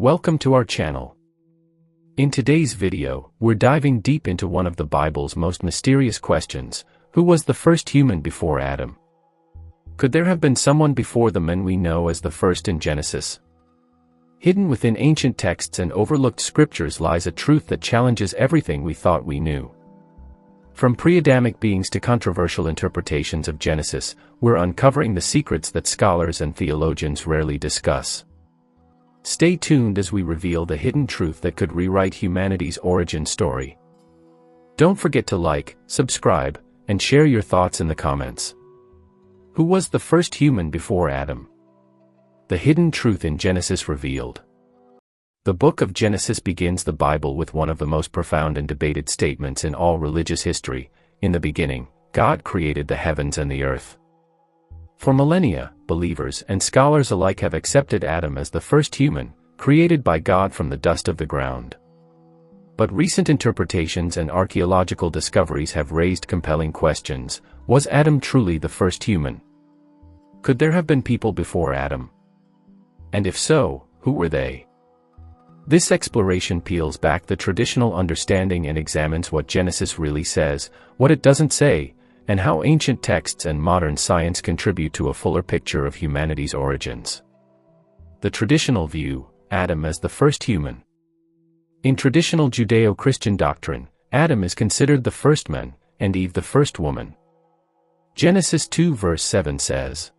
Welcome to our channel. In today's video, we're diving deep into one of the Bible's most mysterious questions: who was the first human before Adam? Could there have been someone before the men we know as the first in Genesis? Hidden within ancient texts and overlooked scriptures lies a truth that challenges everything we thought we knew. From pre-Adamic beings to controversial interpretations of Genesis, we're uncovering the secrets that scholars and theologians rarely discuss. Stay tuned as we reveal the hidden truth that could rewrite humanity's origin story. Don't forget to like, subscribe, and share your thoughts in the comments. Who was the first human before Adam? The hidden truth in Genesis revealed. The book of Genesis begins the Bible with one of the most profound and debated statements in all religious history: in the beginning, God created the heavens and the earth. For millennia, believers and scholars alike have accepted Adam as the first human, created by God from the dust of the ground. But recent interpretations and archaeological discoveries have raised compelling questions. Was Adam truly the first human? Could there have been people before Adam? And if so, who were they? This exploration peels back the traditional understanding and examines what Genesis really says, what it doesn't say, and how ancient texts and modern science contribute to a fuller picture of humanity's origins. The traditional view: Adam as the first human. In traditional Judeo-Christian doctrine, Adam is considered the first man, and Eve the first woman. Genesis 2 verse 7 says,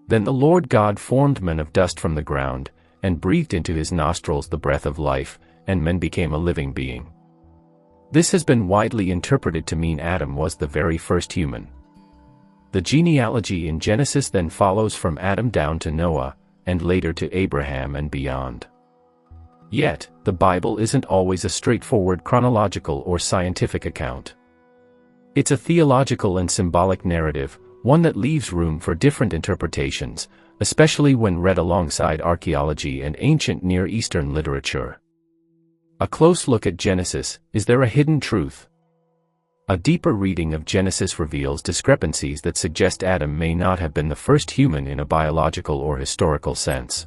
"Then the Lord God formed man of dust from the ground, and breathed into his nostrils the breath of life, and man became a living being." This has been widely interpreted to mean Adam was the very first human. The genealogy in Genesis then follows from Adam down to Noah, and later to Abraham and beyond. Yet, the Bible isn't always a straightforward chronological or scientific account. It's a theological and symbolic narrative, one that leaves room for different interpretations, especially when read alongside archaeology and ancient Near Eastern literature. A close look at Genesis: is there a hidden truth? A deeper reading of Genesis reveals discrepancies that suggest Adam may not have been the first human in a biological or historical sense.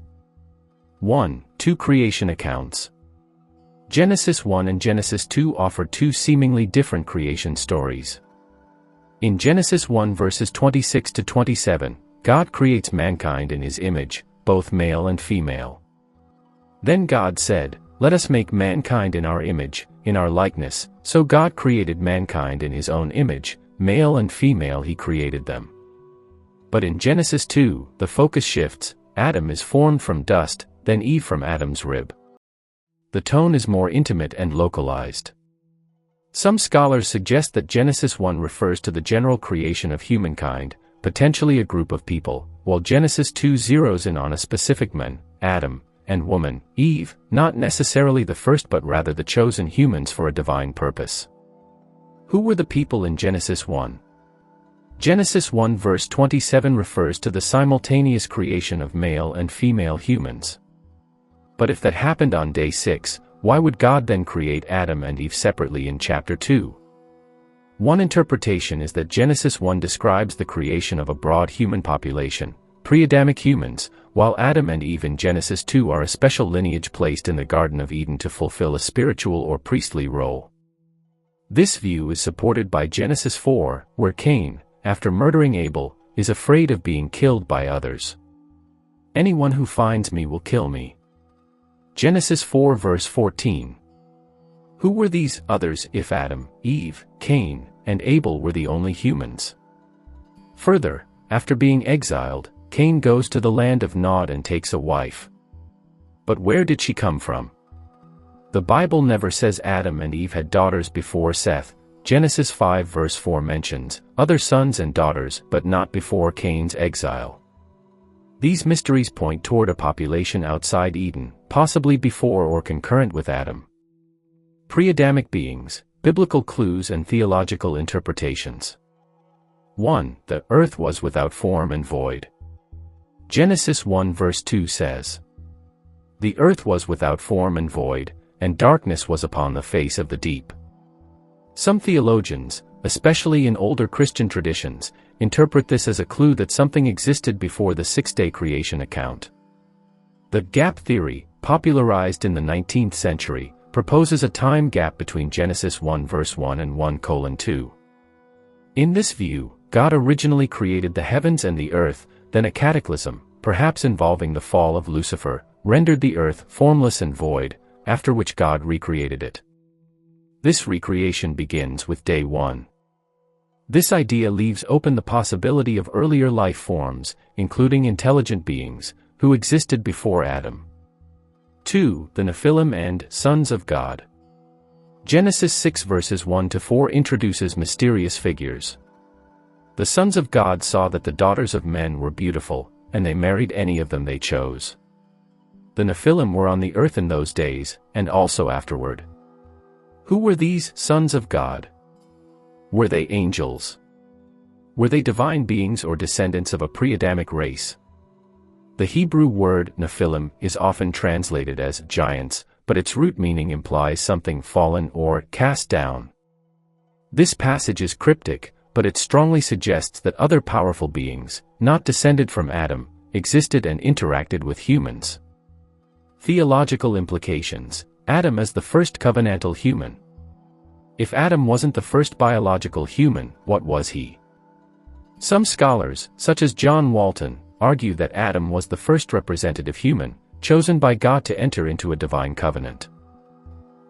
1. Two creation accounts. Genesis 1 and Genesis 2 offer two seemingly different creation stories. In Genesis 1 verses 26 to 27, God creates mankind in his image, both male and female. Then God said, "Let us make mankind in our image, in our likeness." So God created mankind in his own image, male and female he created them. But in Genesis 2, the focus shifts: Adam is formed from dust, then Eve from Adam's rib. The tone is more intimate and localized. Some scholars suggest that Genesis 1 refers to the general creation of humankind, potentially a group of people, while Genesis 2 zeroes in on a specific man, Adam, and woman, Eve, not necessarily the first but rather the chosen humans for a divine purpose. Who were the people in Genesis 1? Genesis 1 verse 27 refers to the simultaneous creation of male and female humans. But if that happened on day 6, why would God then create Adam and Eve separately in chapter 2? One interpretation is that Genesis 1 describes the creation of a broad human population, pre-Adamic humans, while Adam and Eve in Genesis 2 are a special lineage placed in the Garden of Eden to fulfill a spiritual or priestly role. This view is supported by Genesis 4, where Cain, after murdering Abel, is afraid of being killed by others. "Anyone who finds me will kill me." Genesis 4 verse 14. Who were these others if Adam, Eve, Cain, and Abel were the only humans? Further, after being exiled, Cain goes to the land of Nod and takes a wife. But where did she come from? The Bible never says Adam and Eve had daughters before Seth. Genesis 5 verse 4 mentions other sons and daughters, but not before Cain's exile. These mysteries point toward a population outside Eden, possibly before or concurrent with Adam. Pre-Adamic beings, biblical clues and theological interpretations. 1. The earth was without form and void. Genesis 1 verse 2 says, "The earth was without form and void, and darkness was upon the face of the deep." Some theologians, especially in older Christian traditions, interpret this as a clue that something existed before the six-day creation account. The gap theory, popularized in the 19th century, proposes a time gap between Genesis 1 verse 1 and 1:2. In this view, God originally created the heavens and the earth, then a cataclysm, perhaps involving the fall of Lucifer, rendered the earth formless and void, after which God recreated it. This recreation begins with day 1. This idea leaves open the possibility of earlier life forms, including intelligent beings, who existed before Adam. 2. The Nephilim and sons of God. Genesis 6 verses 1-4 introduces mysterious figures. The sons of God saw that the daughters of men were beautiful, and they married any of them they chose. The Nephilim were on the earth in those days, and also afterward. Who were these sons of God? Were they angels? Were they divine beings or descendants of a pre-Adamic race? The Hebrew word Nephilim is often translated as giants, but its root meaning implies something fallen or cast down. This passage is cryptic, but it strongly suggests that other powerful beings, not descended from Adam, existed and interacted with humans. Theological implications. Adam as the first covenantal human. If Adam wasn't the first biological human, what was he? Some scholars, such as John Walton, argue that Adam was the first representative human, chosen by God to enter into a divine covenant.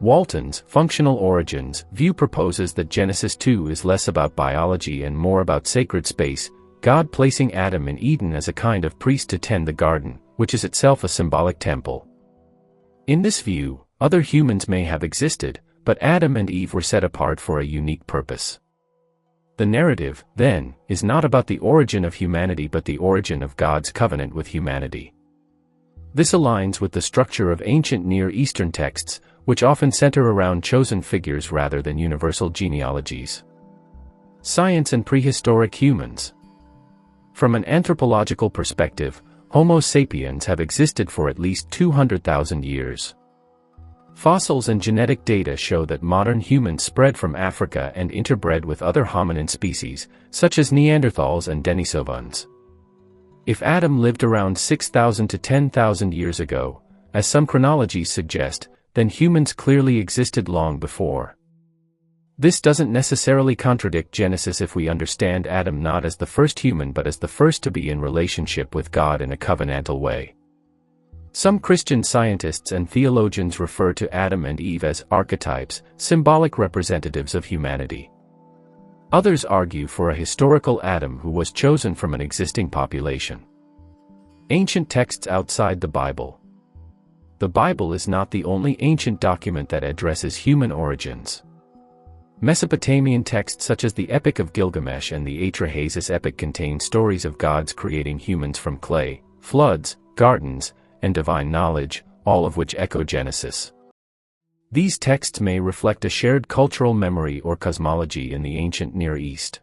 Walton's functional origins view proposes that Genesis 2 is less about biology and more about sacred space, God placing Adam in Eden as a kind of priest to tend the garden, which is itself a symbolic temple. In this view, other humans may have existed, but Adam and Eve were set apart for a unique purpose. The narrative, then, is not about the origin of humanity but the origin of God's covenant with humanity. This aligns with the structure of ancient Near Eastern texts, which often center around chosen figures rather than universal genealogies. Science and prehistoric humans. From an anthropological perspective, Homo sapiens have existed for at least 200,000 years. Fossils and genetic data show that modern humans spread from Africa and interbred with other hominin species, such as Neanderthals and Denisovans. If Adam lived around 6,000 to 10,000 years ago, as some chronologies suggest, then humans clearly existed long before. This doesn't necessarily contradict Genesis if we understand Adam not as the first human but as the first to be in relationship with God in a covenantal way. Some Christian scientists and theologians refer to Adam and Eve as archetypes, symbolic representatives of humanity. Others argue for a historical Adam who was chosen from an existing population. Ancient texts outside the Bible. The Bible is not the only ancient document that addresses human origins. Mesopotamian texts such as the Epic of Gilgamesh and the Atrahasis epic contain stories of gods creating humans from clay, floods, gardens, and divine knowledge, all of which echo Genesis. These texts may reflect a shared cultural memory or cosmology in the ancient Near East.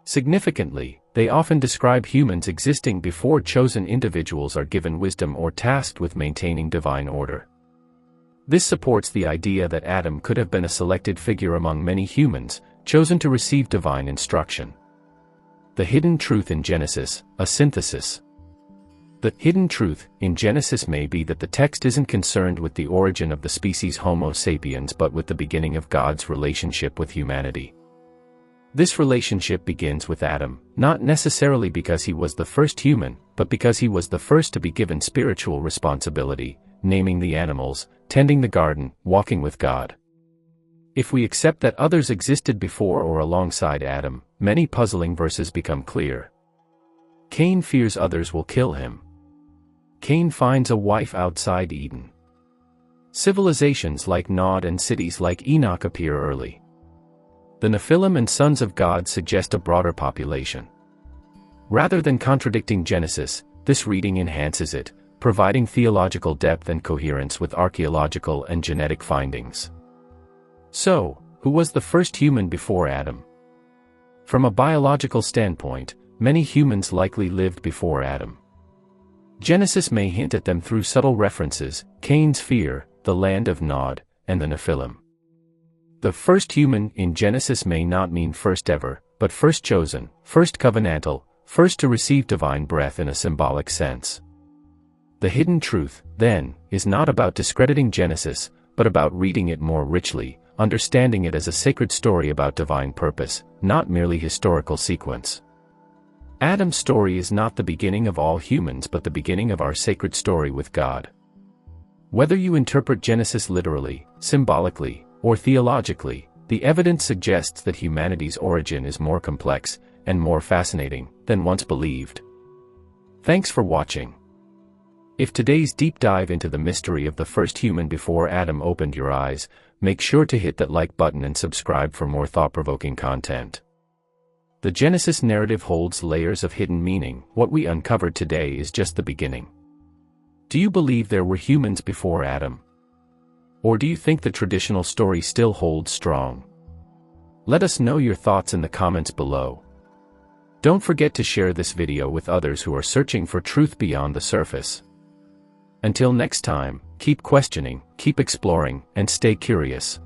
Significantly, they often describe humans existing before chosen individuals are given wisdom or tasked with maintaining divine order. This supports the idea that Adam could have been a selected figure among many humans, chosen to receive divine instruction. The hidden truth in Genesis, a synthesis. The hidden truth in Genesis may be that the text isn't concerned with the origin of the species Homo sapiens but with the beginning of God's relationship with humanity. This relationship begins with Adam, not necessarily because he was the first human, but because he was the first to be given spiritual responsibility, naming the animals, tending the garden, walking with God. If we accept that others existed before or alongside Adam, many puzzling verses become clear. Cain fears others will kill him. Cain finds a wife outside Eden. Civilizations like Nod and cities like Enoch appear early. The Nephilim and sons of God suggest a broader population. Rather than contradicting Genesis, this reading enhances it, providing theological depth and coherence with archaeological and genetic findings. So, who was the first human before Adam? From a biological standpoint, many humans likely lived before Adam. Genesis may hint at them through subtle references: Cain's fear, the land of Nod, and the Nephilim. The first human in Genesis may not mean first ever, but first chosen, first covenantal, first to receive divine breath in a symbolic sense. The hidden truth, then, is not about discrediting Genesis, but about reading it more richly, understanding it as a sacred story about divine purpose, not merely historical sequence. Adam's story is not the beginning of all humans but the beginning of our sacred story with God. Whether you interpret Genesis literally, symbolically, or theologically, the evidence suggests that humanity's origin is more complex and more fascinating than once believed. Thanks for watching. If today's deep dive into the mystery of the first human before Adam opened your eyes, make sure to hit that like button and subscribe for more thought-provoking content. The Genesis narrative holds layers of hidden meaning. What we uncovered today is just the beginning. Do you believe there were humans before Adam? Or do you think the traditional story still holds strong? Let us know your thoughts in the comments below. Don't forget to share this video with others who are searching for truth beyond the surface. Until next time, keep questioning, keep exploring, and stay curious.